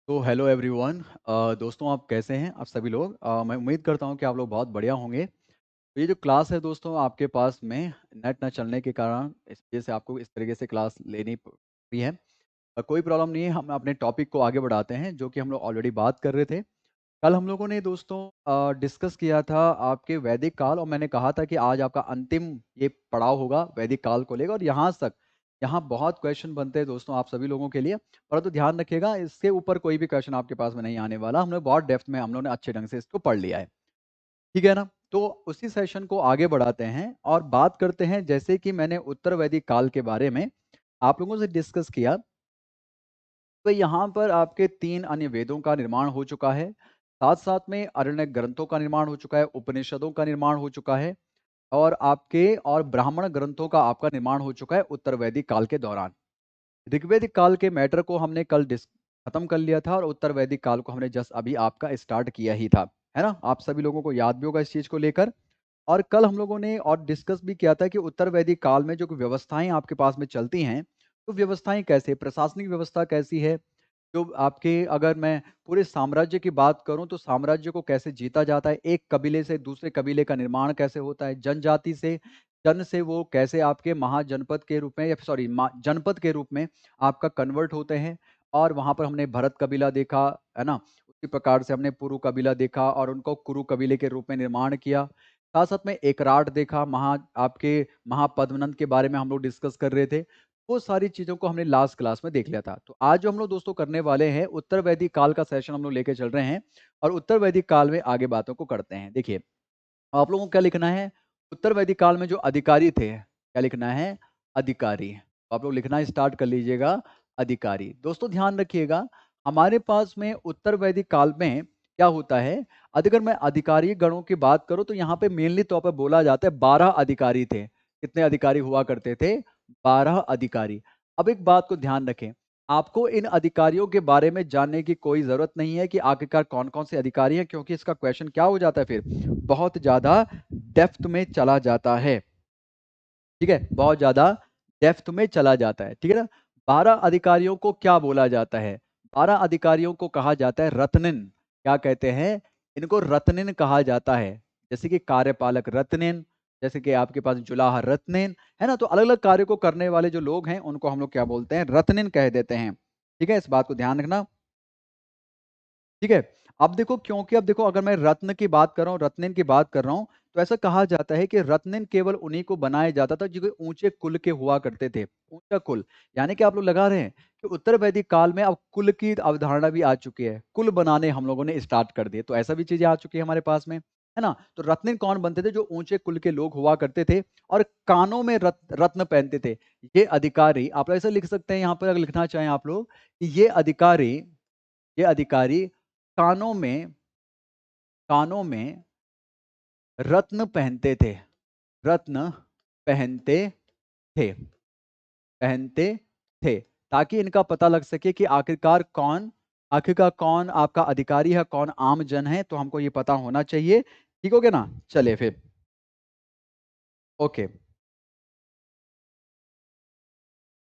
तो hello everyone. दोस्तों आप कैसे हैं आप सभी लोग। मैं उम्मीद करता हूं कि आप लोग बहुत बढ़िया होंगे। तो ये जो क्लास है दोस्तों आपके पास में नेट ना चलने के कारण इस वजह से आपको इस तरीके से क्लास लेनी पड़ी है। कोई प्रॉब्लम नहीं है, हम अपने टॉपिक को आगे बढ़ाते हैं जो कि हम लोग ऑलरेडी बात कर रहे थे। कल हम लोगों ने दोस्तों डिस्कस किया था आपके वैदिक काल, और मैंने कहा था कि आज आपका अंतिम ये पड़ाव होगा वैदिक काल को लेकर, और यहाँ तक यहाँ बहुत क्वेश्चन बनते हैं दोस्तों आप सभी लोगों के लिए। परंतु ध्यान रखिएगा, इसके ऊपर कोई भी क्वेश्चन आपके पास में नहीं आने वाला। हमने बहुत डेप्थ में हम लोगों ने अच्छे ढंग से इसको पढ़ लिया है, ठीक है ना। तो उसी सेशन को आगे बढ़ाते हैं और बात करते हैं। जैसे कि मैंने उत्तर वैदिक काल के बारे में आप लोगों से डिस्कस किया, तो यहाँ पर आपके 3 अन्य वेदों का निर्माण हो चुका है। साथ-साथ में अरण्य ग्रंथों का निर्माण हो चुका है, उपनिषदों का निर्माण हो चुका है, और ब्राह्मण ग्रंथों का आपका निर्माण हो चुका है उत्तर वैदिक काल के दौरान। ऋग्वेदिक काल के मैटर को हमने कल खत्म कर लिया था, और उत्तर वैदिक काल को हमने जस्ट अभी आपका स्टार्ट किया ही था, है ना। आप सभी लोगों को याद भी होगा इस चीज़ को लेकर। और कल हम लोगों ने और डिस्कस भी किया था कि उत्तर वैदिक काल में जो व्यवस्थाएँ आपके पास में चलती हैं, तो व्यवस्थाएँ कैसे, प्रशासनिक व्यवस्था कैसी है? जो आपके, अगर मैं पूरे साम्राज्य की बात करूँ, तो साम्राज्य को कैसे जीता जाता है, एक कबीले से दूसरे कबीले का निर्माण कैसे होता है, जनजाति से जन से वो कैसे आपके महाजनपद के रूप में, या सॉरी जनपद के रूप में आपका कन्वर्ट होते हैं। और वहाँ पर हमने भरत कबीला देखा, है ना। उसी प्रकार से हमने पुरु कबीला देखा और उनको कुरु कबीले के रूप में निर्माण किया। साथ-साथ में एकराट देखा, आपके महापद्मनंद के बारे में हम लोग डिस्कस कर रहे थे। वो सारी चीज़ों को हमने लास्ट क्लास में देख लिया था। तो आज जो हम लोग दोस्तों करने वाले हैं, उत्तर वैदिक काल का सेशन हम लोग लेके चल रहे हैं, और उत्तर वैदिक काल में आगे बातों को करते हैं। देखिए, आप लोगों को क्या लिखना है, उत्तर वैदिक काल में जो अधिकारी थे, क्या लिखना है? अधिकारी। तो आप लोग लिखना स्टार्ट कर लीजिएगा, अधिकारी। दोस्तों ध्यान रखिएगा, हमारे पास में उत्तर वैदिक काल में क्या होता है, अगर मैं अधिकारी गणों की बात करूँ, तो यहाँ पे मेनली तौर पे बोला जाता है 12 अधिकारी थे। कितने अधिकारी हुआ करते थे? 12 अधिकारी। अब एक बात को ध्यान रखें, आपको इन अधिकारियों के बारे में जानने की कोई ज़रूरत नहीं है कि आखिरकार कौन-कौन से अधिकारी हैं, क्योंकि इसका क्वेश्चन क्या हो जाता है फिर, बहुत ज़्यादा डेप्थ में चला जाता है, ठीक है? बहुत ज़्यादा डेप्थ में चला जाता है, ठीक है ना? 12 अधिकारियों को क्या बोला जाता है? 12 अधिकारियों को कहा जाता है रत्निन। क्या कहते हैं? इनको रत्निन कहा जाता है। जैसे कि कार्यपालक रत्निन, जैसे कि आपके पास जुलाह रत्निन, है ना? तो अलग-अलग कार्य को करने वाले जो लोग हैं, उनको हम लोग क्या बोलते हैं? रत्निन कह देते हैं, ठीक है? इस बात को ध्यान रखना। ठीक है? अब देखो, क्योंकि अब देखो, अगर मैं रत्न की बात कर रहा हूँ, रत्निन की बात कर रहा हूँ, तो ऐसा कहा जाता है कि रत्निन केवल उन्हीं को बनाया जाता था जो कि ऊँचे कुल के हुआ करते थे। ऊँचा कुल, यानी कि आप लोग लगा रहे हैं कि उत्तर वैदिक काल में अब कुल की अवधारणा भी आ चुकी है। कुल बनाने हम लोगों ने स्टार्ट कर दिए, तो ऐसा भी चीज़ें आ चुकी है हमारे पास में, है ना? तो रत्निन कौन बनते थे? जो ऊँचे कुल के लोग हुआ करते थे और कानों में रत्न पहनते थे। ये अधिकारी, आप लोग ऐसा लिख सकते हैं यहाँ पर, अगर लिखना चाहें आप लोग, कि ये अधिकारी कानों में कानों में रत्न पहनते थे, रत्न पहनते थे, पहनते थे, ताकि इनका पता लग सके कि आखिरकार कौन आपका अधिकारी है, कौन आम जन है, तो हमको ये पता होना चाहिए। ठीक हो गया ना? चलिए फिर, ओके,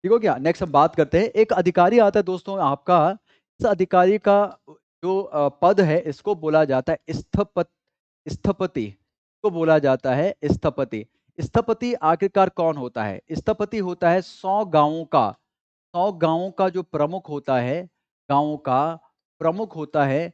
ठीक हो गया? नेक्स्ट हम बात करते हैं। एक अधिकारी आता है दोस्तों आपका, इस अधिकारी का जो पद है, इसको बोला जाता है स्थपति को बोला जाता है स्थपति। स्थपति आखिरकार कौन होता है? स्थपति होता है 100 गाँवों का जो प्रमुख होता है, गाँवों का प्रमुख होता है,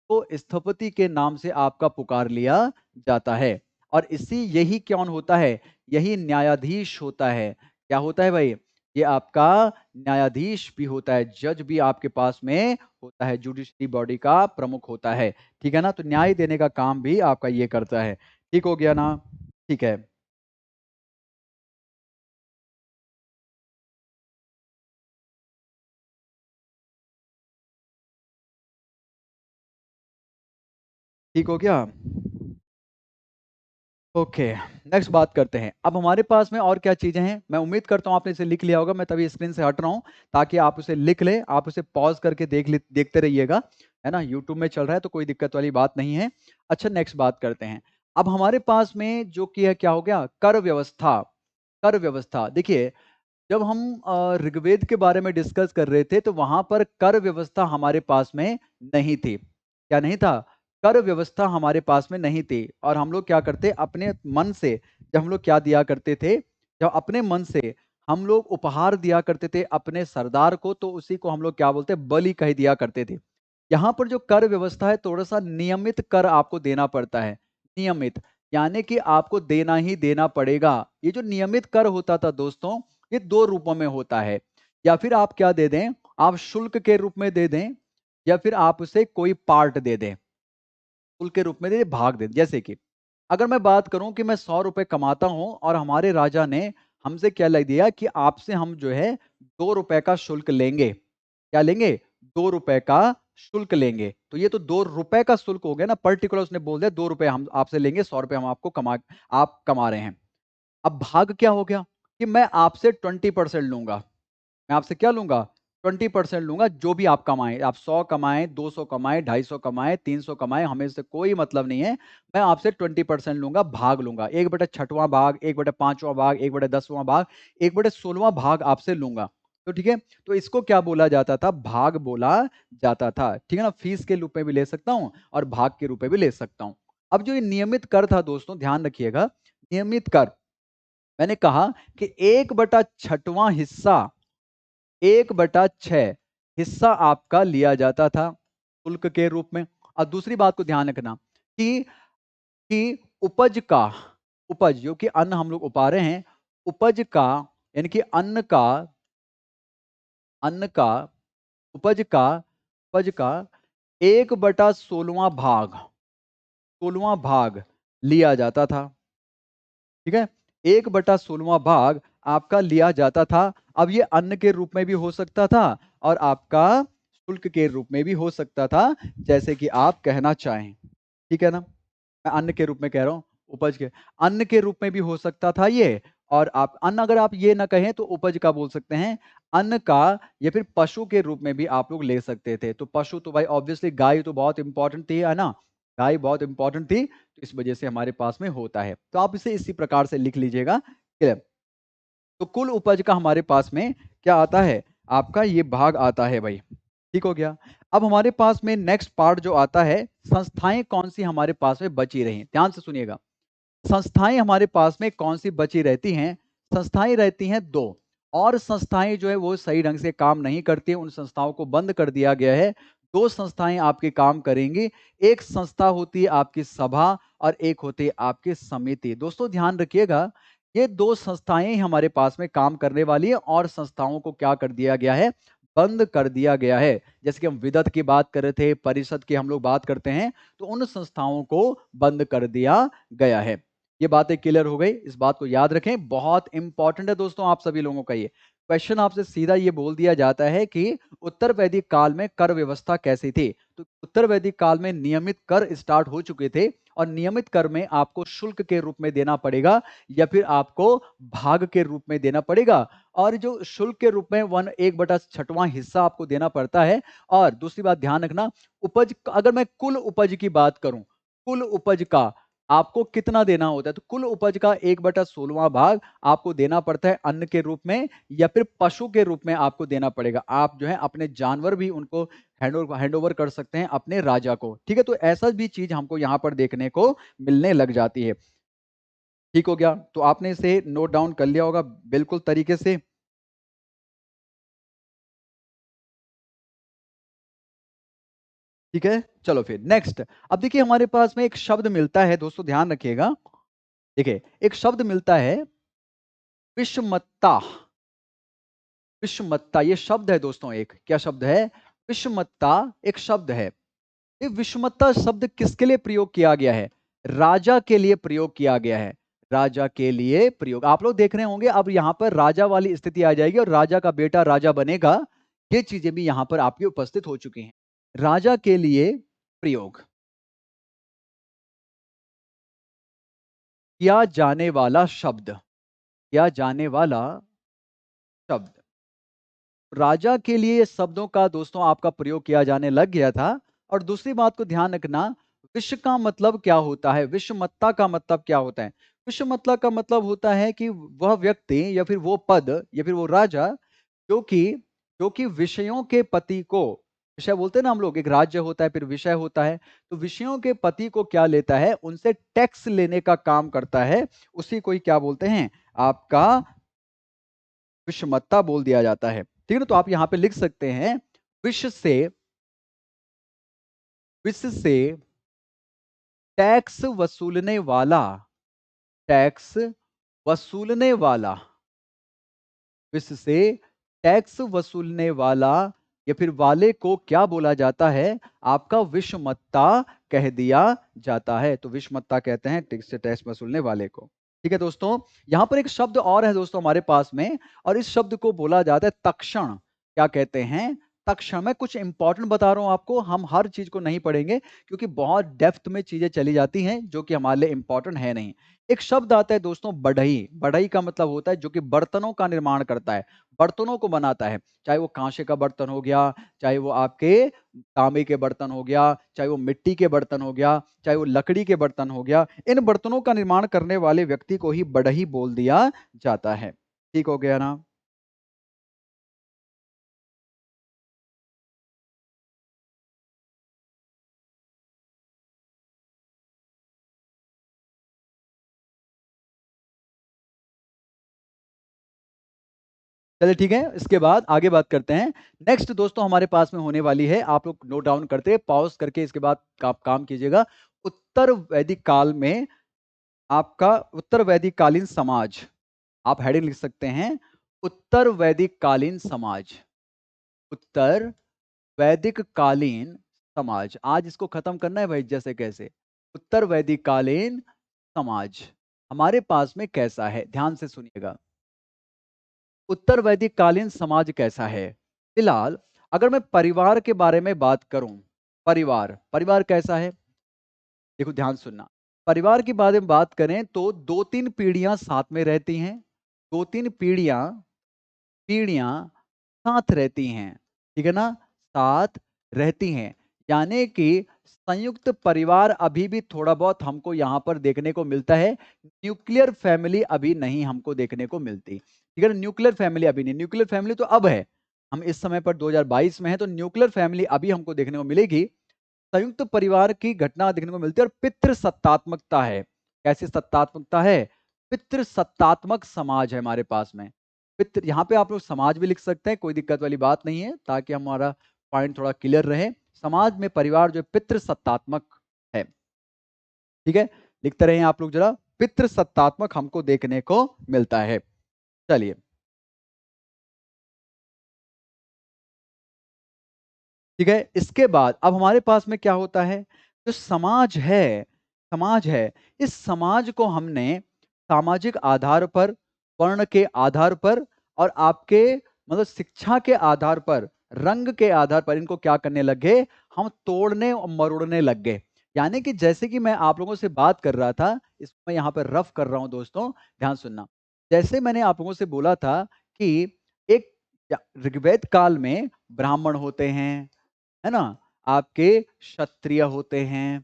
तो स्थपति के नाम से आपका पुकार लिया जाता है। और यही कौन होता है? यही न्यायाधीश होता है। क्या होता है भाई? ये आपका न्यायाधीश भी होता है, जज भी आपके पास में होता है, जुडिशरी बॉडी का प्रमुख होता है, ठीक है ना? तो न्याय देने का काम भी आपका ये करता है। ठीक हो गया ना? ठीक है। ठीक हो गया? ओके, नेक्स्ट बात करते हैं। अब हमारे पास में और क्या चीज़ें हैं? मैं उम्मीद करता हूँ आपने इसे लिख लिया होगा, मैं तभी स्क्रीन से हट रहा हूँ, ताकि आप उसे लिख लें, आप उसे पॉज़ करके देखते रहिएगा, है ना? यूट्यूब में चल रहा है, तो कोई दिक्कत वाली बात नहीं है। अच्छा, नेक्स्ट बात करते हैं। अब हमारे पास में जो कि है, क्या हो गया? कर व्यवस्था। कर व्यवस्था, देखिए, जब हम ऋग्वेद के बारे में डिस्कस कर रहे थे तो वहां पर कर व्यवस्था हमारे पास में नहीं थी। क्या नहीं था? कर व्यवस्था हमारे पास में नहीं थी और हम लोग क्या करते अपने मन से, जब हम लोग क्या दिया करते थे, जब अपने मन से हम लोग उपहार दिया करते थे अपने सरदार को, तो उसी को हम लोग क्या बोलते, बलि कह दिया करते थे। यहाँ पर जो कर व्यवस्था है, थोड़ा सा नियमित कर आपको देना पड़ता है। नियमित यानी कि आपको देना ही देना पड़ेगा। ये जो नियमित कर होता था दोस्तों, ये दो रूपों में होता है। या फिर आप क्या दे दें, आप शुल्क के रूप में दे दें, या फिर आप उसे कोई पार्ट दे दें, शुल्क के रूप में दे दें, भाग दे दें। जैसे कि अगर मैं बात करूं कि मैं 100 रुपए कमाता हूं और हमारे राजा ने हमसे क्या लग दिया कि आपसे हम जो है 2 रुपए का शुल्क लेंगे। क्या लेंगे? 2 रुपए का शुल्क लेंगे। तो ये तो 2 रुपए का शुल्क हो गया ना, पर्टिकुलर उसने बोल दिया 2 रुपए हम आपसे लेंगे, 100 रुपए हम आपको आप कमा रहे हैं। अब भाग क्या हो गया कि मैं आपसे 20% लूंगा। मैं आपसे क्या लूंगा? 20% लूंगा। जो भी आप कमाएं, आप 100 कमाएं, 200 कमाएं, 250 कमाएं, 300 कमाएं, हमें इससे कोई मतलब नहीं है। मैं आपसे 20% लूंगा, भाग लूंगा। 1/6वां भाग, 1/5वां भाग, 1/10वां भाग, 1/16वां भाग आपसे लूंगा। तो ठीक है, तो इसको क्या बोला जाता था? भाग बोला जाता था। ठीक है ना? फीस के रूप में भी ले सकता हूं और भाग के रूप में भी ले सकता हूं। अब जो ये नियमित कर था दोस्तों, ध्यान रखिएगा, नियमित कर मैंने कहा कि 1/6वां हिस्सा, 1/6 हिस्सा आपका लिया जाता था शुल्क के रूप में। और दूसरी बात को ध्यान रखना कि उपज का, उपज जो कि अन्न हम लोग उपा रहे हैं, उपज का यानी कि अन्न का उपज का 1/16वां भाग, 16वां भाग लिया जाता था। ठीक है, 1/16वां भाग आपका लिया जाता था। अब ये अन्न के रूप में भी हो सकता था और आपका शुल्क के रूप में भी हो सकता था, जैसे कि आप कहना चाहें। ठीक है ना? मैं अन्न के रूप में कह रहा हूं, उपज के अन्न के रूप में भी हो सकता था ये। और आप अन्न, अगर आप ये ना कहें तो उपज का बोल सकते हैं, अन्न का, या फिर पशु के रूप में भी आप लोग ले सकते थे। तो पशु तो भाई ऑब्वियसली गाय तो बहुत इंपॉर्टेंट थी, है ना? गाय बहुत इंपॉर्टेंट थी, तो इस वजह से हमारे पास में होता है। तो आप इसे इसी प्रकार से लिख लीजिएगा। क्लियर? तो कुल उपज का हमारे पास में क्या आता है? आपका ये भाग आता है भाई। ठीक हो गया। अब हमारे पास में नेक्स्ट पार्ट जो आता है, संस्थाएं कौन सी हमारे पास में बची रही। ध्यान से सुनिएगा, संस्थाएं हमारे पास में कौन सी बची रहती हैं? संस्थाएं रहती हैं दो, और संस्थाएं जो है वो सही ढंग से काम नहीं करती, उन संस्थाओं को बंद कर दिया गया है। दो संस्थाएं आपके काम करेंगी। एक संस्था होती है आपकी सभा, और एक होती है आपकी समिति। दोस्तों ध्यान रखिएगा, ये दो संस्थाएं ही हमारे पास में काम करने वाली है, और संस्थाओं को क्या कर दिया गया है? बंद कर दिया गया है। जैसे कि हम विदत की बात कर रहे थे, परिषद की हम लोग बात करते हैं, तो उन संस्थाओं को बंद कर दिया गया है। ये बातें क्लियर हो गई, इस बात को याद रखें, बहुत इंपॉर्टेंट है दोस्तों आप सभी लोगों का। ये क्वेश्चन आपसे सीधा ये बोल दिया जाता है कि उत्तर वैदिक काल में कर व्यवस्था कैसी थी। तो उत्तर वैदिक काल में नियमित कर स्टार्ट हो चुके थे, और नियमित कर में आपको शुल्क के रूप में देना पड़ेगा, या फिर आपको भाग के रूप में देना पड़ेगा। और जो शुल्क के रूप में 1/6वां हिस्सा आपको देना पड़ता है। और दूसरी बात ध्यान रखना, उपज, अगर मैं कुल उपज की बात करूं, कुल उपज का आपको कितना देना होता है? तो कुल उपज का 1/16वां भाग आपको देना पड़ता है अन्न के रूप में, या फिर पशु के रूप में आपको देना पड़ेगा। आप जो है अपने जानवर भी उनको हैंड ओवर कर सकते हैं अपने राजा को। ठीक है, तो ऐसा भी चीज हमको यहाँ पर देखने को मिलने लग जाती है। ठीक हो गया? तो आपने इसे नोट डाउन कर लिया होगा बिल्कुल तरीके से। ठीक है, चलो फिर नेक्स्ट। अब देखिए हमारे पास में एक शब्द मिलता है दोस्तों, ध्यान रखिएगा। देखिए एक शब्द मिलता है, विषमत्ता। विषमत्ता ये शब्द है दोस्तों, एक क्या शब्द है? विषमत्ता एक शब्द है। ये विषमत्ता शब्द किसके लिए प्रयोग किया गया है? राजा के लिए प्रयोग किया गया है। राजा के लिए प्रयोग, आप लोग देख रहे होंगे अब यहां पर राजा वाली स्थिति आ जाएगी, और राजा का बेटा राजा बनेगा। ये चीजें भी यहां पर आपकी उपस्थित हो चुकी हैं। राजा के लिए प्रयोग किया जाने वाला शब्द, किया जाने वाला शब्द, राजा के लिए शब्दों का दोस्तों आपका प्रयोग किया जाने लग गया था। और दूसरी बात को ध्यान रखना, विश्व का मतलब क्या होता है? विषमत्ता का मतलब क्या होता है? विषमत्ता का मतलब होता है कि वह व्यक्ति या फिर वो पद या फिर वो राजा जो कि जो कि विषयों के पति को, विषय बोलते हैं ना हम लोग, एक राज्य होता है फिर विषय होता है, तो विषयों के पति को क्या लेता है, उनसे टैक्स लेने का काम करता है, उसी को ही क्या बोलते हैं, आपका विषमत्ता बोल दिया जाता है। ठीक है ना, तो आप यहां पे लिख सकते हैं विष से, विष से टैक्स वसूलने वाला, टैक्स वसूलने वाला, विष से टैक्स वसूलने वाला या फिर वाले को क्या बोला जाता है, आपका विषमत्ता कह दिया जाता है। तो विषमत्ता कहते हैं टैक्स से टैक्स वसूलने वाले को। ठीक है दोस्तों, यहां पर एक शब्द और है दोस्तों हमारे पास में, और इस शब्द को बोला जाता है तक्षण। क्या कहते हैं, तक्षण। मैं कुछ इंपॉर्टेंट बता रहा हूं आपको, हम हर चीज को नहीं पढ़ेंगे क्योंकि बहुत डेप्थ में चीजें चली जाती हैं जो कि हमारे लिए इंपॉर्टेंट है नहीं। एक शब्द आता है दोस्तों बढ़ई, बढ़ई का मतलब होता है जो कि बर्तनों का निर्माण करता है, बर्तनों को बनाता है, चाहे वो कांसे का बर्तन हो गया, चाहे वो आपके तांबे के बर्तन हो गया, चाहे वो मिट्टी के बर्तन हो गया, चाहे वो लकड़ी के बर्तन हो गया, इन बर्तनों का निर्माण करने वाले व्यक्ति को ही बढ़ई बोल दिया जाता है। ठीक हो गया ना। चलिए ठीक है, इसके बाद आगे बात करते हैं। नेक्स्ट दोस्तों हमारे पास में होने वाली है, आप लोग नोट डाउन करते हैं, पॉज करके इसके बाद आप काम कीजिएगा। उत्तर वैदिक काल में आपका उत्तर वैदिक कालीन समाज, आप हेडिंग लिख सकते हैं उत्तर वैदिक कालीन समाज, उत्तर वैदिक कालीन समाज। आज इसको खत्म करना है भाई, जैसे कैसे। उत्तर वैदिक कालीन समाज हमारे पास में कैसा है, ध्यान से सुनिएगा। उत्तर वैदिक कालीन समाज कैसा है। फिलहाल अगर मैं परिवार के बारे में बात करूं, परिवार, परिवार कैसा है, देखो ध्यान सुनना। परिवार के बारे में बात करें तो दो तीन पीढ़ियां साथ में रहती हैं, दो तीन पीढ़ियां पीढ़ियां साथ रहती हैं, ठीक है ना, साथ रहती हैं। यानी कि संयुक्त परिवार अभी भी थोड़ा बहुत हमको यहाँ पर देखने को मिलता है, न्यूक्लियर फैमिली अभी नहीं हमको देखने को मिलती। ठीक है ना, न्यूक्लियर फैमिली अभी नहीं, न्यूक्लियर फैमिली तो अब है, हम इस समय पर 2022 में है, तो न्यूक्लियर फैमिली अभी हमको देखने को मिलेगी। संयुक्त परिवार की घटना देखने को मिलती है, और पितृ सत्तात्मकता है। कैसी सत्तात्मकता है, पितृ सत्तात्मक समाज है हमारे पास में। पितृ, यहाँ पे आप लोग समाज भी लिख सकते हैं, कोई दिक्कत वाली बात नहीं है, ताकि हमारा पॉइंट थोड़ा क्लियर रहे। समाज में परिवार जो पितृ सत्तात्मक है, ठीक है, लिखते रहे आप लोग जरा, पितृ सत्तात्मक हमको देखने को मिलता है। चलिए ठीक है, इसके बाद अब हमारे पास में क्या होता है, जो समाज है, समाज है, इस समाज को हमने सामाजिक आधार पर, वर्ण के आधार पर, और आपके मतलब शिक्षा के आधार पर, रंग के आधार पर इनको क्या करने लग गए, हम तोड़ने और मरोड़ने लग गए। यानी कि जैसे कि मैं आप लोगों से बात कर रहा था, इसको मैं यहाँ पर रफ कर रहा हूं दोस्तों, ध्यान सुनना। जैसे मैंने आप लोगों से बोला था कि एक ऋग्वेद काल में ब्राह्मण होते हैं, है ना, आपके क्षत्रिय होते हैं,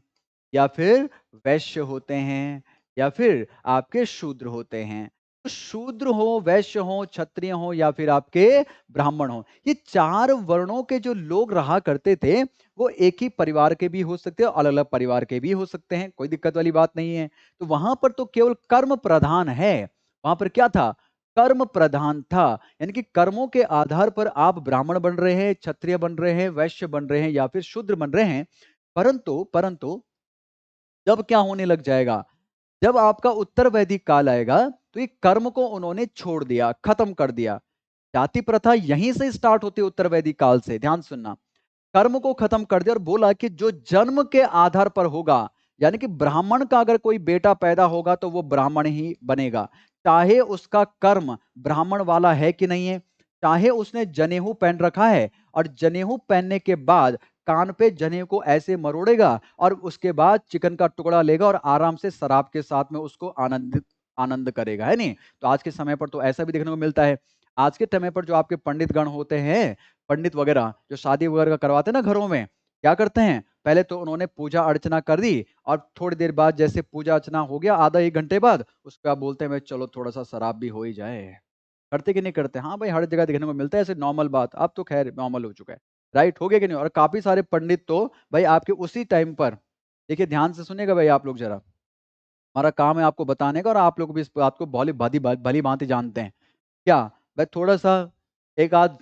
या फिर वैश्य होते हैं, या फिर आपके शूद्र होते हैं। तो शूद्र हो, वैश्य हो, क्षत्रिय हो, या फिर आपके ब्राह्मण हो, ये चार वर्णों के जो लोग रहा करते थे, वो एक ही परिवार के भी हो सकते हैं, अलग अलग परिवार के भी हो सकते हैं, कोई दिक्कत वाली बात नहीं है। तो वहां पर तो केवल कर्म प्रधान है, वहां पर क्या था, कर्म प्रधान था। यानी कि कर्मों के आधार पर आप ब्राह्मण बन रहे हैं, क्षत्रिय बन रहे हैं, वैश्य बन रहे हैं, या फिर शूद्र बन रहे हैं। परंतु परंतु जब क्या होने लग जाएगा, जब आपका उत्तर वैदिक काल आएगा, तो ये कर्म को उन्होंने छोड़ दिया, खत्म कर दिया। जाति प्रथा यहीं से स्टार्ट होती है, उत्तर वैदिक काल से, ध्यान सुनना। कर्म को खत्म कर दिया और बोला कि जो जन्म के आधार पर होगा, यानी कि ब्राह्मण का अगर कोई बेटा पैदा होगा तो वो ब्राह्मण ही बनेगा, चाहे उसका कर्म ब्राह्मण वाला है कि नहीं है, चाहे उसने जनेऊ पहन रखा है, और जनेऊ पहनने के बाद कान पे जनेऊ को ऐसे मरोड़ेगा, और उसके बाद चिकन का टुकड़ा लेगा और आराम से शराब के साथ में उसको आनंद आनंद करेगा, है नहीं। तो आज के समय पर तो ऐसा भी देखने को मिलता है। आज के समय पर जो आपके पंडित गण होते हैं, पंडित वगैरह जो शादी वगैरह करवाते हैं ना घरों में, क्या करते हैं, पहले तो उन्होंने पूजा अर्चना कर दी और थोड़ी देर बाद जैसे पूजा अर्चना हो गया आधा 1 घंटे बाद, उसके बाद बोलते हैं भाई चलो थोड़ा-सा शराब भी हो ही जाए। करते कि नहीं करते? हाँ भाई, हर जगह देखने को मिलता है ऐसे नॉर्मल बात, अब तो खैर नॉर्मल हो चुका है। राइट, हो गया कि नहीं? और काफ़ी सारे पंडित तो भाई आपके उसी टाइम पर, देखिए ध्यान से सुनिएगा भाई आप लोग ज़रा, हमारा काम है आपको बताने का और आप लोग भी इस बात को भली-भाँति जानते हैं। क्या? भाई थोड़ा-सा एक आध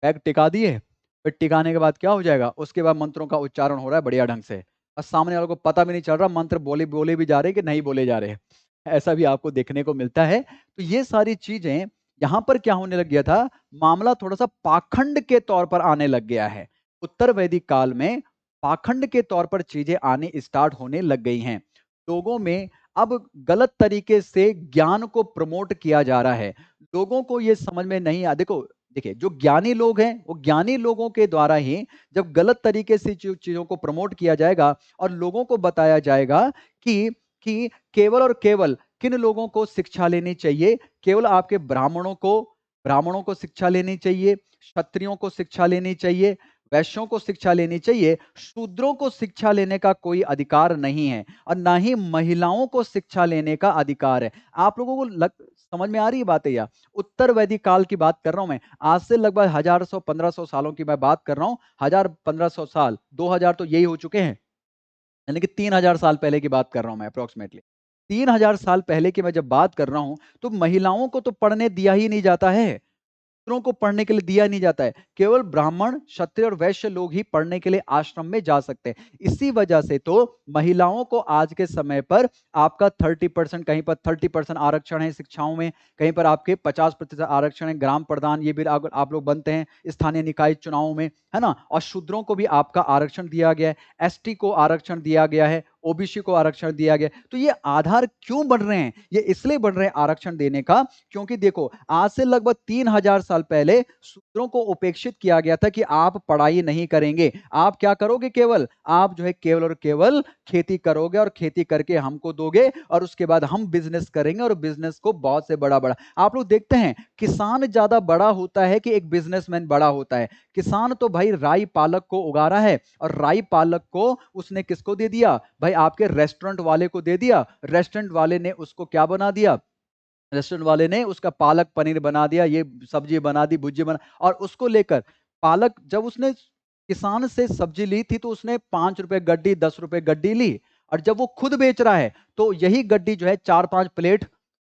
पैग टिका दिए, फिर टिकाने के बाद क्या हो जाएगा? उसके बाद मंत्रों का उच्चारण हो रहा है बढ़िया ढंग से और सामने वालों को पता भी नहीं चल रहा मंत्र बोले बोले भी जा रहे हैं कि नहीं बोले जा रहे हैं। ऐसा भी आपको देखने को मिलता है। तो ये सारी चीज़ें यहाँ पर क्या होने लग गया था, मामला थोड़ा-सा पाखंड के तौर पर आने लग गया है। उत्तर वैदिक काल में पाखंड के तौर पर चीज़ें आनी स्टार्ट होने लग गई हैं। लोगों में अब गलत तरीके से ज्ञान को प्रमोट किया जा रहा है। लोगों को ये समझ में नहीं आ देखो, देखिए जो ज्ञानी लोग हैं, वो ज्ञानी लोगों के द्वारा ही जब गलत तरीके से चीज़ों को प्रमोट किया जाएगा और लोगों को बताया जाएगा कि केवल और केवल किन लोगों को शिक्षा लेनी चाहिए, केवल आपके ब्राह्मणों को शिक्षा लेनी चाहिए, क्षत्रियों को शिक्षा लेनी चाहिए, वैश्यों को शिक्षा लेनी चाहिए, शूद्रों को शिक्षा लेने का कोई अधिकार नहीं है और ना ही महिलाओं को शिक्षा लेने का अधिकार है। आप लोगों को समझ में आ रही है बातें या? उत्तर वैदिक काल की बात कर रहा हूं मैं, आज से लगभग 1100-1500 सालों की मैं बात कर रहा हूं। 1000-1500 साल, 2000 तो यही हो चुके हैं, यानी कि 3000 साल पहले की बात कर रहा हूं मैं अप्रोक्सीमेटली। 3000 साल पहले की मैं जब बात कर रहा हूं, तो महिलाओं को तो पढ़ने दिया ही नहीं जाता है, शूद्रों को पढ़ने के लिए दिया नहीं जाता है। केवल ब्राह्मण, क्षत्रिय और वैश्य लोग ही पढ़ने के लिए आश्रम में जा सकते हैं। इसी वजह से तो महिलाओं को आज के समय पर आपका 30%, कहीं पर 30% आरक्षण है शिक्षाओं में, कहीं पर आपके 50% आरक्षण है, ग्राम प्रधान ये भी आप लोग बनते हैं स्थानीय निकाय चुनावों में, है ना? और शूद्रों को भी आपका आरक्षण दिया गया है, एसटी को आरक्षण दिया गया है, ओबीसी को आरक्षण दिया गया। तो ये आधार क्यों बढ़ रहे हैं? ये इसलिए बढ़ रहे हैं आरक्षण देने का, क्योंकि देखो आज से लगभग 3000 साल पहले शूद्रों को उपेक्षित किया गया था कि आप पढ़ाई नहीं करेंगे, आप क्या करोगे, केवल आप जो है केवल और केवल खेती करोगे और खेती करके हमको दोगे और उसके बाद हम बिजनेस करेंगे और बिजनेस को बहुत से बड़ा बड़ा आप लोग देखते हैं किसान ज्यादा बड़ा होता है कि एक बिजनेसमैन बड़ा होता है। किसान तो भाई राई पालक को उगा रहा है और राई पालक को उसने किसको दे दिया भाई, आपके रेस्टोरेंट वाले को दे दिया, रेस्टोरेंट वाले ने उसको क्या बना दिया, रेस्टोरेंट वाले ने उसका पालक पनीर बना दिया, ये सब्जी बना दी, भुर्जी बना, और उसको लेकर पालक जब उसने किसान से सब्जी ली थी तो उसने 5 रुपए गड्डी, 10 रुपए गड्डी ली, और जब वो खुद बेच रहा है तो यही गड्डी जो है 4-5 प्लेट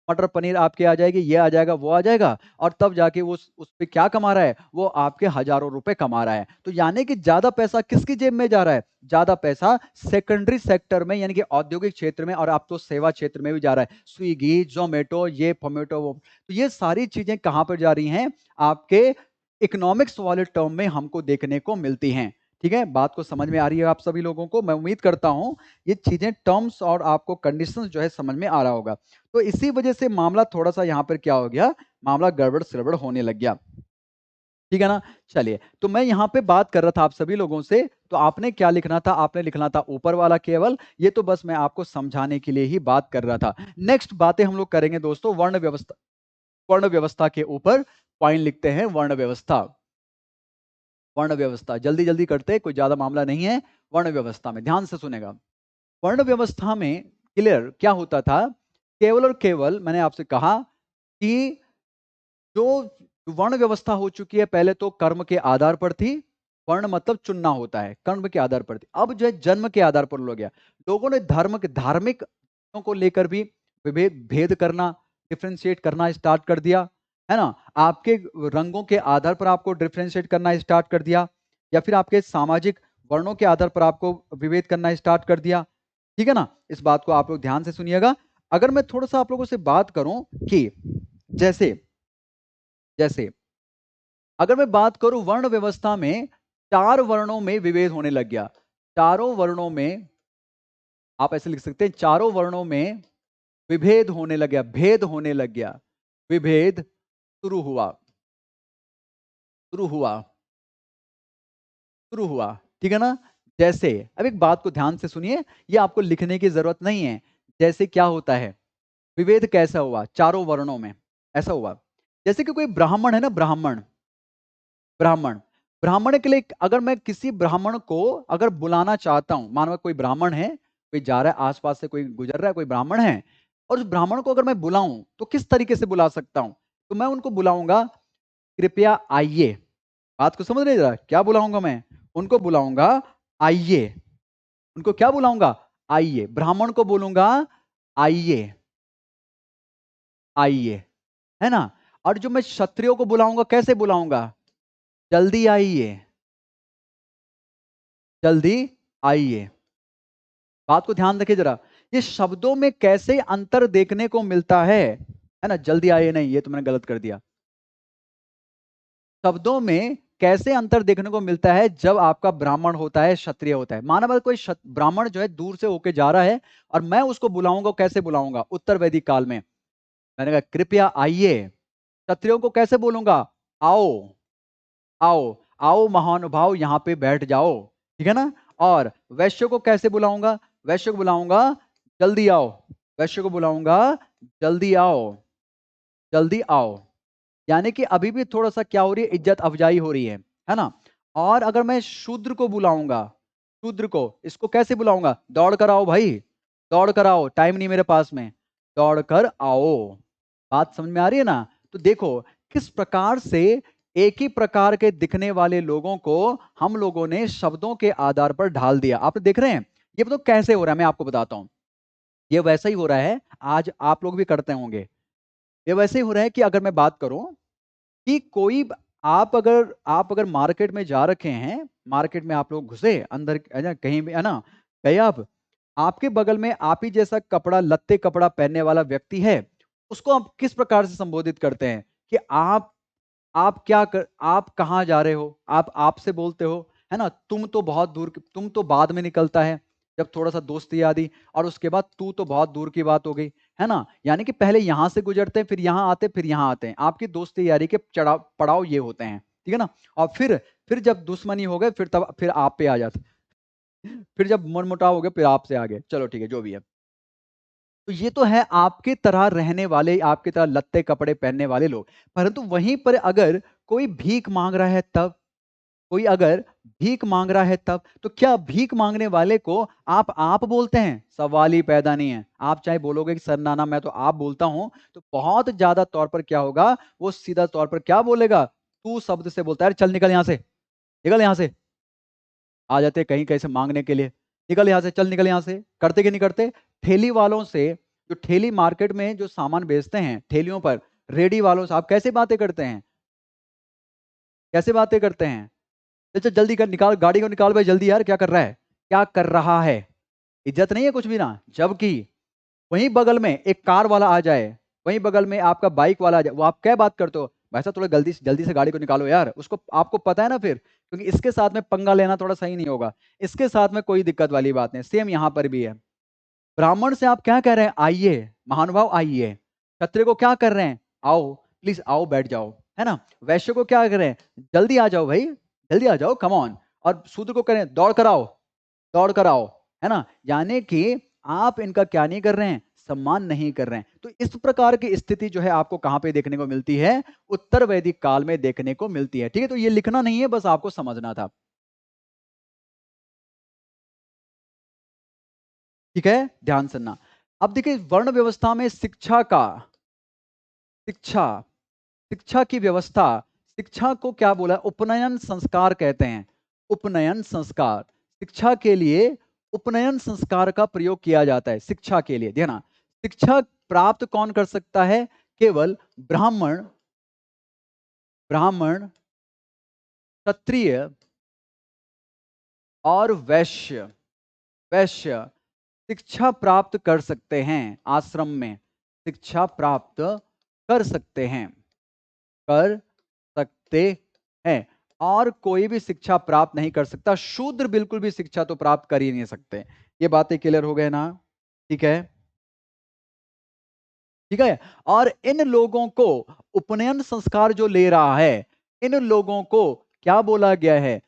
मटर पनीर आपके आ जाएगी, ये आ जाएगा, वो आ जाएगा, और तब जाके वो उस पे क्या कमा रहा है, वो आपके हजारों रुपए कमा रहा है। तो यानी कि ज्यादा पैसा किसकी जेब में जा रहा है, ज्यादा पैसा सेकेंडरी सेक्टर में यानी कि औद्योगिक क्षेत्र में, और आप तो सेवा क्षेत्र में भी जा रहा है, स्विगी, जोमेटो, ये फोमेटो, वो। तो ये सारी चीजें कहां पर जा रही हैं, आपके इकोनॉमिक्स वाले टर्म में हमको देखने को मिलती हैं। ठीक है, बात को समझ में आ रही है आप सभी लोगों को? मैं उम्मीद करता हूं ये चीजें, टर्म्स और आपको कंडीशंस जो है समझ में आ रहा होगा। तो इसी वजह से मामला थोड़ा-सा यहाँ पर क्या हो गया, मामला गड़बड़-सड़बड़ होने लग गया। ठीक है ना? चलिए, तो मैं यहाँ पे बात कर रहा था आप सभी लोगों से, तो आपने क्या लिखना था? आपने लिखना था ऊपर वाला केवल, ये तो बस मैं आपको समझाने के लिए ही बात कर रहा था। नेक्स्ट बातें हम लोग करेंगे दोस्तों, वर्ण व्यवस्था के ऊपर पॉइंट लिखते हैं, वर्ण व्यवस्था। वर्ण व्यवस्था, जल्दी-जल्दी करते हैं, कोई ज़्यादा मामला नहीं है। वर्ण व्यवस्था में ध्यान से सुनेगा। वर्ण व्यवस्था में क्लियर क्या होता था, केवल और केवल मैंने आपसे कहा कि जो वर्ण व्यवस्था हो चुकी है, पहले तो कर्म के आधार पर थी। वर्ण मतलब चुनना होता है, कर्म के आधार पर थी। अब जो है जन्म के आधार पर हो गया। लोगों ने धर्म के धार्मिक को लेकर भी विभेद भेद करना, डिफरेंशिएट करना स्टार्ट कर दिया, है ना? आपके रंगों के आधार पर आपको डिफरेंशिएट करना स्टार्ट कर दिया, या फिर आपके सामाजिक वर्णों के आधार पर आपको विभेद करना स्टार्ट कर दिया। ठीक है ना? इस बात को आप लोग ध्यान से सुनिएगा। अगर मैं थोड़ा-सा आप लोगों से बात करूं कि जैसे जैसे अगर मैं बात करूं वर्ण व्यवस्था में 4 वर्णों में विभेद होने लग गया। चारों वर्णों में, आप ऐसे लिख सकते हैं, चारों वर्णों में विभेद होने लग गया, भेद होने लग गया। विभेद शुरू हुआ, शुरू हुआ, शुरू हुआ। ठीक है ना? जैसे, अब एक बात को ध्यान से सुनिए, ये आपको लिखने की जरूरत नहीं है। जैसे क्या होता है, विभेद कैसा हुआ चारों वर्णों में, ऐसा हुआ जैसे कि कोई ब्राह्मण है ना, ब्राह्मण ब्राह्मण ब्राह्मण के लिए अगर मैं किसी ब्राह्मण को अगर बुलाना चाहता हूं, मानो कोई ब्राह्मण है, कोई जा रहा है आसपास से, कोई गुजर रहा है, कोई ब्राह्मण है, और उस ब्राह्मण को अगर मैं बुलाऊं तो किस तरीके से बुला सकता हूं? तो मैं उनको बुलाऊंगा, कृपया आइए। बात को समझ रहे जरा, क्या बुलाऊंगा मैं? उनको बुलाऊंगा आइए। उनको क्या बुलाऊंगा? आइए। ब्राह्मण को बोलूंगा आइए, आइए, है ना? और जो मैं क्षत्रियो को बुलाऊंगा, कैसे बुलाऊंगा? जल्दी आइए, जल्दी आइए। बात को ध्यान रखिए जरा, ये शब्दों में कैसे अंतर देखने को मिलता है ना? जल्दी आइए नहीं, ये तो मैंने गलत कर दिया। शब्दों में कैसे अंतर देखने को मिलता है जब आपका ब्राह्मण होता है, क्षत्रिय होता है। माना अगर कोई ब्राह्मण जो है दूर से होके जा रहा है और मैं उसको बुलाऊंगा, कैसे बुलाऊंगा? उत्तर वैदिक काल में मैंने कहा कृपया आइए। क्षत्रियों को कैसे बोलूंगा? आओ, आओ, आओ महानुभाव, यहां पे बैठ जाओ, ठीक है ना? और वैश्य को कैसे बुलाऊंगा? वैश्य को बुलाऊंगा जल्दी आओ। वैश्य को बुलाऊंगा जल्दी आओ, जल्दी आओ। यानी कि अभी भी थोड़ा सा क्या हो रही है? इज्जत अफजाई हो रही है ना? और अगर मैं शूद्र को बुलाऊंगा, शूद्र को, इसको कैसे बुलाऊंगा? दौड़ कर आओ भाई, दौड़ कर आओ, टाइम नहीं मेरे पास में, दौड़ कर आओ। बात समझ में आ रही है ना? तो देखो किस प्रकार से एक ही प्रकार के दिखने वाले लोगों को हम लोगों ने शब्दों के आधार पर ढाल दिया। आप देख रहे हैं? ये बताओ कैसे हो रहा है, मैं आपको बताता हूं। ये वैसा ही हो रहा है, आज आप लोग भी करते होंगे। ये वैसे ही हो रहा है कि अगर मैं बात करूं कि कोई, आप अगर मार्केट में जा रखे हैं, मार्केट में आप लोग घुसे अंदर, है ना, कहीं भी, है ना, गए आप, आपके बगल में आप ही जैसा कपड़ा, लत्ते कपड़ा पहनने वाला व्यक्ति है, उसको आप किस प्रकार से संबोधित करते हैं? कि आप कहाँ जा रहे हो? आप आपसे बोलते हो, है ना? तुम तो बहुत दूर, तुम तो बाद में निकलता है, जब थोड़ा सा दोस्ती यादी, और उसके बाद तू तो बहुत दूर की बात हो गई, है ना? यानी कि पहले यहां से गुजरते हैं, फिर यहां आते, फिर यहां आते हैं। आपकी दोस्ती यारी के चढ़ाव पड़ाव ये होते हैं, ठीक है ना? और फिर जब दुश्मनी हो गए, फिर आप पे आ जाते, फिर जब मनमुटाव हो गया, फिर आपसे आ गए। चलो ठीक है, जो भी है। तो ये तो है आपकी तरह रहने वाले, आपकी तरह लत्ते कपड़े पहनने वाले लोग। परंतु वहीं पर अगर कोई भीख मांग रहा है तब, कोई अगर भीख मांग रहा है तब, तो क्या भीख मांगने वाले को आप बोलते हैं? सवाल ही पैदा नहीं है। आप चाहे बोलोगे कि सर नाना मैं तो आप बोलता हूं, तो बहुत ज्यादा तौर पर क्या होगा, वो सीधा तौर पर क्या बोलेगा? तू शब्द से बोलता है, अरे चल निकल यहां से, निकल यहां से। आ जाते हैं कहीं कैसे मांगने के लिए, निकल यहां से, चल निकल यहां से। करते कि नहीं करते? ठेली वालों से, जो ठेली मार्केट में जो सामान बेचते हैं ठेलियों पर, रेडी वालों से आप कैसे बातें करते हैं? कैसे बातें करते हैं? चल जल्दी कर, निकाल गाड़ी को, निकाल भाई जल्दी, यार क्या कर रहा है, क्या कर रहा है? इज्जत नहीं है कुछ भी ना। जबकि वहीं बगल में एक कार वाला आ जाए, वहीं बगल में आपका बाइक वाला आ जाए, वो आप क्या बात करते हो? भाई साहब थोड़ा जल्दी जल्दी से गाड़ी को निकालो यार, उसको, आपको पता है ना फिर, क्योंकि इसके साथ में पंगा लेना थोड़ा सही नहीं होगा। इसके साथ में कोई दिक्कत वाली बात नहीं। सेम यहां पर भी है। ब्राह्मण से आप क्या कह रहे हैं? आइए महानुभाव आइए। क्षत्रिय को क्या कर रहे हैं? आओ, प्लीज आओ, बैठ जाओ, है ना? वैश्य को क्या कर रहे हैं? जल्दी आ जाओ भाई, जल्दी आ जाओ, कम ऑन। और शूद्र को करें दौड़ कर आओ, दौड़ कर आओ, है ना? यानी कि आप इनका क्या नहीं कर रहे हैं? सम्मान नहीं कर रहे हैं। तो इस प्रकार की स्थिति जो है आपको कहां पे देखने को मिलती है? उत्तर वैदिक काल में देखने को मिलती है। ठीक है, तो ये लिखना नहीं है, बस आपको समझना था। ठीक है, ध्यान सुनना। अब देखिए वर्ण व्यवस्था में शिक्षा शिक्षा की व्यवस्था, शिक्षा को क्या बोला? उपनयन संस्कार कहते हैं। उपनयन संस्कार, शिक्षा के लिए उपनयन संस्कार का प्रयोग किया जाता है। शिक्षा के लिए ध्यान, शिक्षा प्राप्त कौन कर सकता है? केवल ब्राह्मण, ब्राह्मण, क्षत्रिय और वैश्य, वैश्य शिक्षा प्राप्त कर सकते हैं। आश्रम में शिक्षा प्राप्त कर सकते हैं, कर सकते हैं। और कोई भी शिक्षा प्राप्त नहीं कर सकता। शूद्र बिल्कुल भी शिक्षा तो प्राप्त कर ही नहीं सकते। ये बातें क्लियर हो गए ना? ठीक है, ठीक है। और इन लोगों को, उपनयन संस्कार जो ले रहा है, इन लोगों को क्या बोला गया है?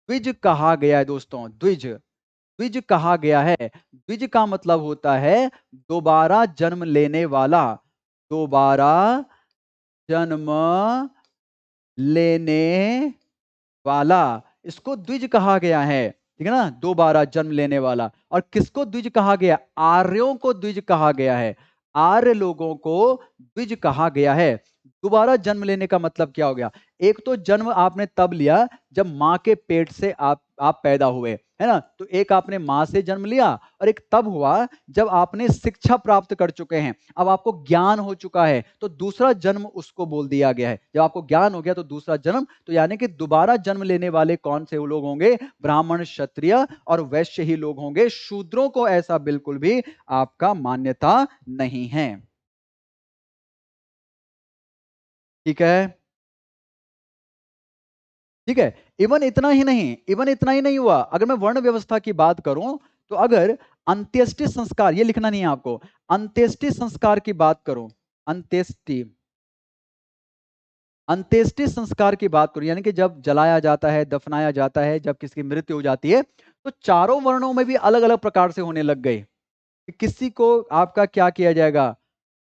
द्विज कहा गया है दोस्तों। द्विज, द्विज कहा गया है। द्विज का मतलब होता है दोबारा जन्म लेने वाला, दोबारा जन्म लेने वाला, इसको द्विज कहा गया है, ठीक है ना, दोबारा जन्म लेने वाला। और किसको द्विज कहा गया? आर्यों को द्विज कहा गया है, आर्य लोगों को द्विज कहा गया है। दोबारा जन्म लेने का मतलब क्या हो गया? एक तो जन्म आपने तब लिया जब मां के पेट से आप पैदा हुए, है ना, तो एक आपने मां से जन्म लिया, और एक तब हुआ जब आपने शिक्षा प्राप्त कर चुके हैं, अब आपको ज्ञान हो चुका है, तो दूसरा जन्म उसको बोल दिया गया है। जब आपको ज्ञान हो गया तो दूसरा जन्म, तो यानी कि दोबारा जन्म लेने वाले कौन से लोग होंगे? ब्राह्मण, क्षत्रिय और वैश्य ही लोग होंगे। शूद्रों को ऐसा बिल्कुल भी आपका मान्यता नहीं है। ठीक है, ठीक है। इवन इतना ही नहीं हुआ, अगर मैं वर्ण व्यवस्था की बात करूं, तो अगर अंत्येष्टि संस्कार, ये लिखना नहीं है आपको, अंत्येष्टि संस्कार की बात करूं, अंत्येष्टि अंत्येष्टि संस्कार की बात करूं, यानी कि जब जलाया जाता है, दफनाया जाता है, जब किसी की मृत्यु हो जाती है, तो चारों वर्णों में भी अलग अलग प्रकार से होने लग गए कि किसी को आपका क्या किया जाएगा?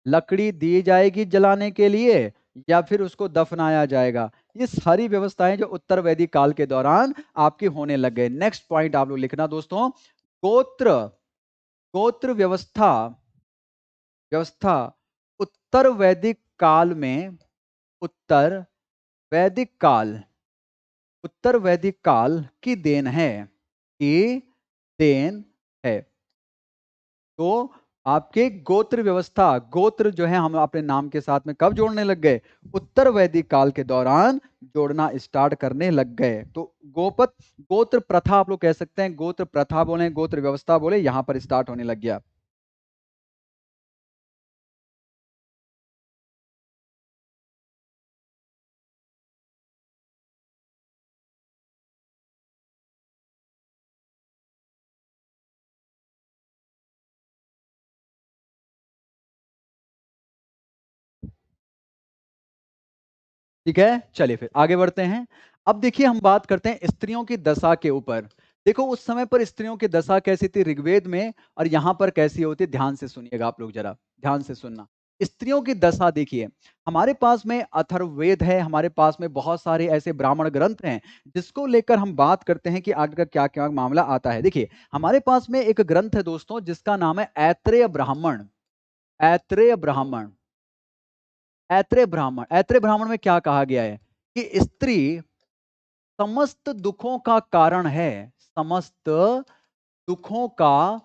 लकड़ी दी जाएगी जलाने के लिए, या फिर उसको दफनाया जाएगा। ये सारी व्यवस्थाएं जो उत्तर वैदिक काल के दौरान आपकी होने लग गए। नेक्स्ट पॉइंट आप लोग लिखना दोस्तों, गोत्र गोत्र व्यवस्था व्यवस्था उत्तर वैदिक काल में, उत्तर वैदिक काल उत्तर वैदिक काल की देन है, की देन है। तो आपके गोत्र व्यवस्था, गोत्र जो है हम अपने नाम के साथ में कब जोड़ने लग गए? उत्तर वैदिक काल के दौरान जोड़ना स्टार्ट करने लग गए। तो गोपत गोत्र प्रथा आप लोग कह सकते हैं, गोत्र प्रथा बोले, गोत्र व्यवस्था बोले, यहां पर स्टार्ट होने लग गया। ठीक है, चलिए फिर आगे बढ़ते हैं। अब देखिए हम बात करते हैं स्त्रियों की दशा के ऊपर। देखो उस समय पर स्त्रियों की दशा कैसी थी ऋग्वेद में, और यहां पर कैसी होती है, ध्यान से सुनिएगा आप लोग, जरा ध्यान से सुनना। स्त्रियों की दशा देखिए, हमारे पास में अथर्ववेद है, हमारे पास में बहुत सारे ऐसे ब्राह्मण ग्रंथ हैं जिसको लेकर हम बात करते हैं कि आगे क्या क्या मामला आता है। देखिए हमारे पास में एक ग्रंथ है दोस्तों जिसका नाम है ऐत्रेय ब्राह्मण। ऐत्रेय ब्राह्मण, ऐत्रेय ब्राह्मण में क्या कहा गया है कि स्त्री समस्त दुखों का कारण है, समस्त दुखों का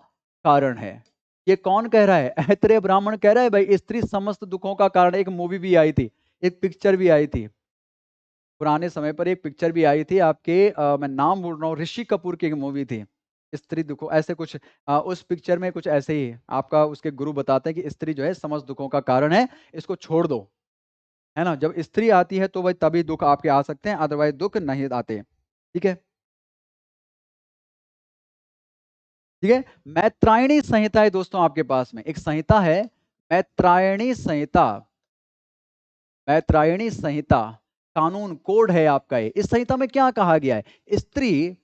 कारण है। ये कौन कह रहा है? ऐत्रेय ब्राह्मण कह रहा है भाई स्त्री समस्त दुखों का कारण है। एक मूवी भी आई थी, एक पिक्चर भी आई थी पुराने समय पर, एक पिक्चर भी आई थी आपके, मैं नाम भूल रहा हूँ, ऋषि कपूर की एक मूवी थी, स्त्री दुखों ऐसे कुछ। उस पिक्चर में कुछ ऐसे ही आपका उसके गुरु बताते हैं कि स्त्री जो है समस्त दुखों का कारण है, इसको छोड़ दो, है ना। जब स्त्री आती है तो भाई तभी दुख आपके आ सकते हैं, अदरवाइज दुख नहीं आते। ठीक है, ठीक है। मैत्रायणी संहिता है दोस्तों आपके पास में, एक संहिता है, मैत्रायणी संहिता, मैत्रायणी संहिता, कानून कोड है आपका ये। इस संहिता में क्या कहा गया है? स्त्री,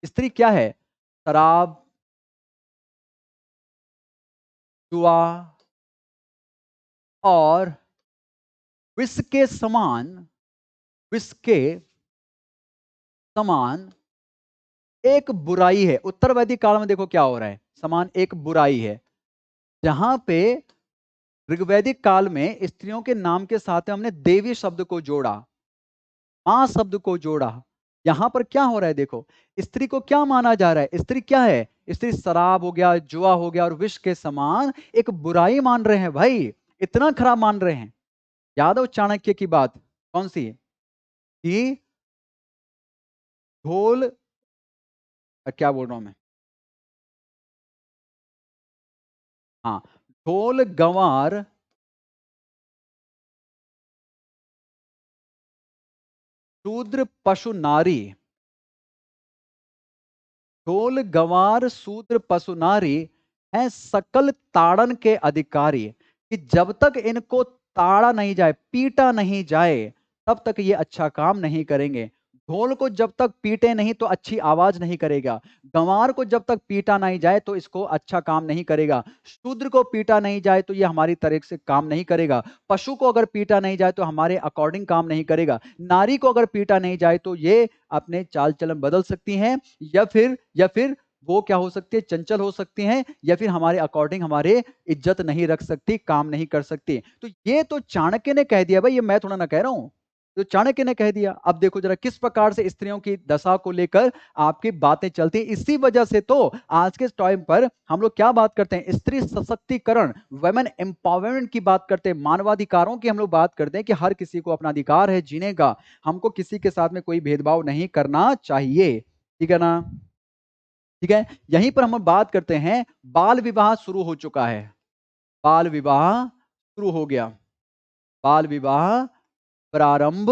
स्त्री क्या है? शराब, जुआ और विष के समान, विष के समान एक बुराई है। उत्तर वैदिक काल में देखो क्या हो रहा है, समान एक बुराई है। जहां पे ऋग्वैदिक काल में स्त्रियों के नाम के साथ में हमने देवी शब्द को जोड़ा, मां शब्द को जोड़ा, यहां पर क्या हो रहा है देखो, स्त्री को क्या माना जा रहा है? स्त्री क्या है? स्त्री शराब हो गया, जुआ हो गया और विष के समान एक बुराई मान रहे हैं भाई, इतना खराब मान रहे हैं। यादव चाणक्य की बात कौन सी? कि ढोल, क्या बोल रहा हूं मैं, हाँ, ढोल गंवार शूद्र पशु नारी, ढोल गंवार शूद्र पशु नारी हैं सकल ताड़न के अधिकारी, कि जब तक इनको ताड़ा नहीं जाए, पीटा नहीं जाए, तब तक ये अच्छा काम नहीं करेंगे। ढोल को जब तक पीटे नहीं तो अच्छी आवाज नहीं करेगा। गंवार को जब तक पीटा नहीं जाए तो इसको अच्छा काम नहीं करेगा। शूद्र को पीटा नहीं जाए तो ये हमारी तरह से काम नहीं करेगा। पशु को अगर पीटा नहीं जाए तो हमारे अकॉर्डिंग काम नहीं करेगा। नारी को अगर पीटा नहीं जाए तो ये अपने चाल चलन बदल सकती हैं, या फिर वो क्या हो सकती है, चंचल हो सकती हैं, या फिर हमारे अकॉर्डिंग हमारे इज्जत नहीं रख सकती, काम नहीं कर सकती। तो ये तो चाणक्य ने कह दिया भाई, ये मैं थोड़ा ना कह रहा हूं, तो चाणक्य ने कह दिया। अब देखो जरा किस प्रकार से स्त्रियों की दशा को लेकर आपकी बातें चलती हैं। इसी वजह से तो आज के टाइम पर हम लोग क्या बात करते हैं, स्त्री सशक्तिकरण, वुमेन एम्पावरमेंट की बात करते हैं, मानवाधिकारों की हम लोग बात करते हैं कि हर किसी को अपना अधिकार है जीने का, हमको किसी के साथ में कोई भेदभाव नहीं करना चाहिए। ठीक है ना? ठीक है, यहीं पर हम बात करते हैं, बाल विवाह शुरू हो चुका है। बाल विवाह शुरू हो गया, बाल विवाह प्रारंभ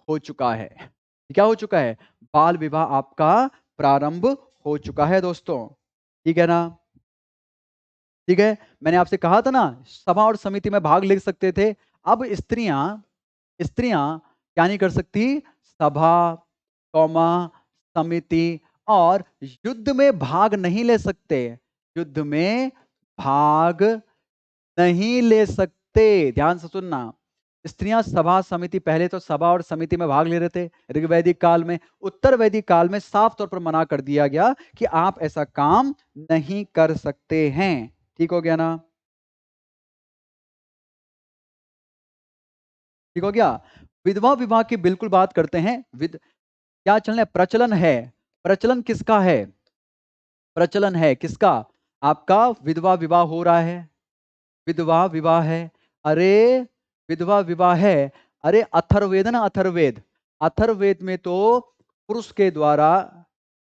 हो चुका है। क्या हो चुका है? बाल विवाह आपका प्रारंभ हो चुका है दोस्तों। ठीक है ना? ठीक है, मैंने आपसे कहा था ना सभा और समिति में भाग ले सकते थे। अब स्त्रियां स्त्रियां क्या नहीं कर सकती? सभा, कौमा, समिति और युद्ध में भाग नहीं ले सकते। युद्ध में भाग नहीं ले सकते, ध्यान से सुनना। स्त्रियां सभा समिति, पहले तो सभा और समिति में भाग ले रहे थे ऋग्वैदिक काल में। उत्तर वैदिक काल में साफ तौर पर मना कर दिया गया कि आप ऐसा काम नहीं कर सकते हैं। ठीक हो गया ना? ठीक हो गया। विधवा विवाह की बिल्कुल बात करते हैं। क्या चलन है? प्रचलन है। प्रचलन किसका है? प्रचलन है किसका? आपका विधवा विवाह हो रहा है। विधवा विवाह है। अरे विधवा विवाह है। अरे अथर्ववेद ना, अथर्ववेद, अथर्ववेद में तो पुरुष के द्वारा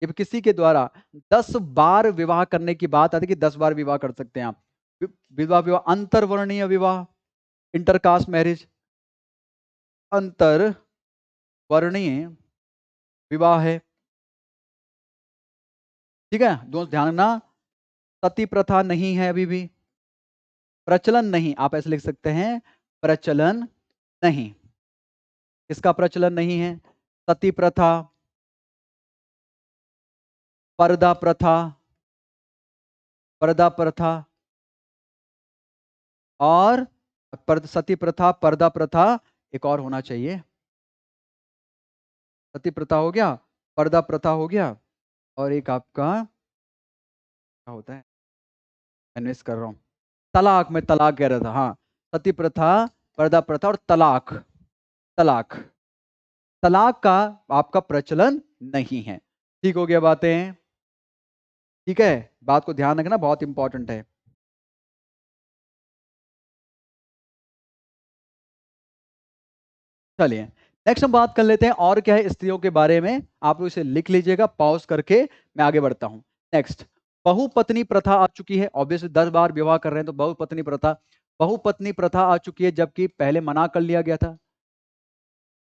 या किसी के द्वारा 10 बार विवाह करने की बात आती है कि 10 बार विवाह कर सकते हैं आप। विधवा विवाह, अंतरवर्णीय विवाह, इंटरकास्ट मैरिज, अंतर वर्णीय विवाह है। ठीक है, दोस्त ध्यान रखना, सती प्रथा नहीं है अभी भी, प्रचलन नहीं, आप ऐसे लिख सकते हैं, प्रचलन नहीं। किसका प्रचलन नहीं है? सती प्रथा, पर्दा प्रथा, पर्दा प्रथा और सती प्रथा, पर्दा प्रथा, एक और होना चाहिए। सती प्रथा हो गया, पर्दा प्रथा हो गया, और एक आपका क्या होता है, इन्वेस्ट कर रहा हूं, तलाक, मैं तलाक कह रहा था, हाँ। सती प्रथा, पर्दा प्रथा और तलाक। तलाक, तलाक का आपका प्रचलन नहीं है। ठीक हो गया बातें? ठीक है, बात को ध्यान रखना, बहुत इंपॉर्टेंट है। चलिए नेक्स्ट हम बात कर लेते हैं और क्या है स्त्रियों के बारे में। आप लोग इसे लिख लीजिएगा पॉज करके, मैं आगे बढ़ता हूं। नेक्स्ट, बहुपत्नी प्रथा आ चुकी है। ऑब्वियसली 10 बार विवाह कर रहे हैं तो बहुपत्नी प्रथा, बहुपत्नी प्रथा आ चुकी है, जबकि पहले मना कर लिया गया था।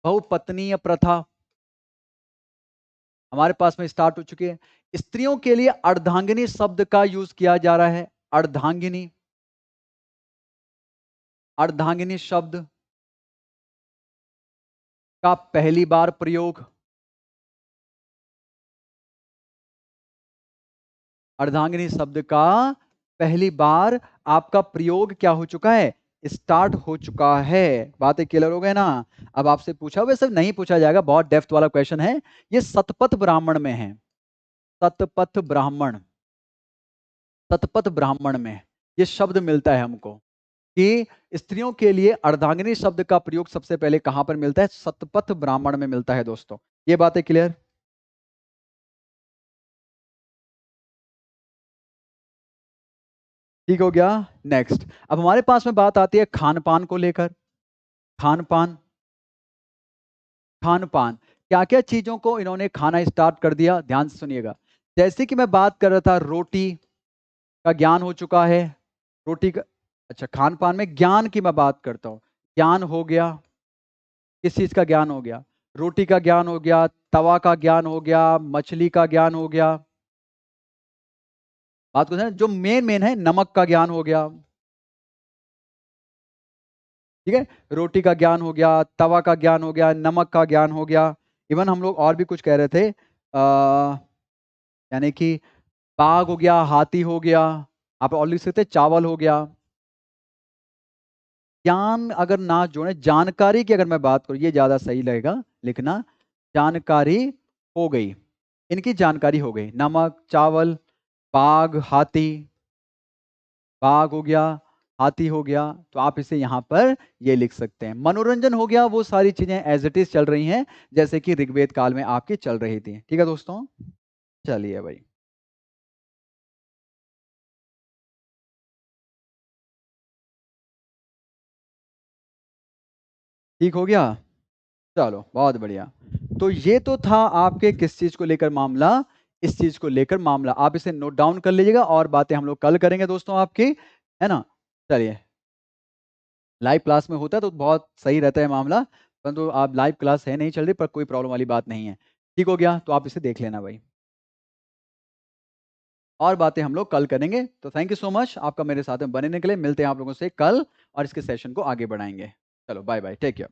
बहुपत्नीय प्रथा हमारे पास में स्टार्ट हो चुकी है। स्त्रियों के लिए अर्धांगिनी शब्द का यूज किया जा रहा है। अर्धांगिनी, अर्धांगिनी शब्द का पहली बार प्रयोग, अर्धांगिनी शब्द का पहली बार आपका प्रयोग क्या हो चुका है? स्टार्ट हो चुका है। बातें क्लियर हो गए ना? अब आपसे पूछा, वैसे नहीं पूछा जाएगा, बहुत डेप्थ वाला क्वेश्चन है। ये शतपथ ब्राह्मण में है, शतपथ ब्राह्मण, शतपथ ब्राह्मण में ये शब्द मिलता है हमको कि स्त्रियों के लिए अर्धांगिनी शब्द का प्रयोग सबसे पहले कहां पर मिलता है? शतपथ ब्राह्मण में मिलता है दोस्तों। ये बातें क्लियर? ठीक हो गया। नेक्स्ट, अब हमारे पास में बात आती है खान पान को लेकर। खान पान, खान पान, क्या क्या चीजों को इन्होंने खाना स्टार्ट कर दिया, ध्यान से सुनिएगा। जैसे कि मैं बात कर रहा था, रोटी का ज्ञान हो चुका है। रोटी का, अच्छा, खान पान में ज्ञान की मैं बात करता हूं। ज्ञान हो गया, किस चीज का ज्ञान हो गया? रोटी का ज्ञान हो गया, तवा का ज्ञान हो गया, मछली का ज्ञान हो गया। बात को समझे? जो मेन मेन है, नमक का ज्ञान हो गया। ठीक है, रोटी का ज्ञान हो गया, तवा का ज्ञान हो गया, नमक का ज्ञान हो गया। इवन हम लोग और भी कुछ कह रहे थे, यानी कि बाघ हो गया, हाथी हो गया, आप और लिख सकते हैं चावल हो गया। ज्ञान अगर ना जोड़े, जानकारी की अगर मैं बात करूं, ये ज्यादा सही लगेगा लिखना, जानकारी हो गई, इनकी जानकारी हो गई। नमक, चावल, बाघ, हाथी, बाघ हो गया, हाथी हो गया, तो आप इसे यहां पर ये लिख सकते हैं। मनोरंजन हो गया, वो सारी चीजें एज इट इज चल रही हैं जैसे कि ऋग्वेद काल में आपकी चल रही थी। ठीक है दोस्तों, चलिए भाई, ठीक हो गया। चलो बहुत बढ़िया। तो ये तो था आपके किस चीज को लेकर मामला, इस चीज को लेकर मामला। आप इसे नोट डाउन कर लीजिएगा और बातें हम लोग कल करेंगे दोस्तों आपकी, है ना। चलिए, लाइव क्लास में होता है तो बहुत सही रहता है मामला, परंतु आप लाइव क्लास है नहीं चल रही, पर कोई प्रॉब्लम वाली बात नहीं है। ठीक हो गया, तो आप इसे देख लेना भाई, और बातें हम लोग कल करेंगे। तो थैंक यू सो मच आपका मेरे साथ में बने के लिए। मिलते हैं आप लोगों से कल और इसके सेशन को आगे बढ़ाएंगे। चलो बाय बाय, टेक केयर।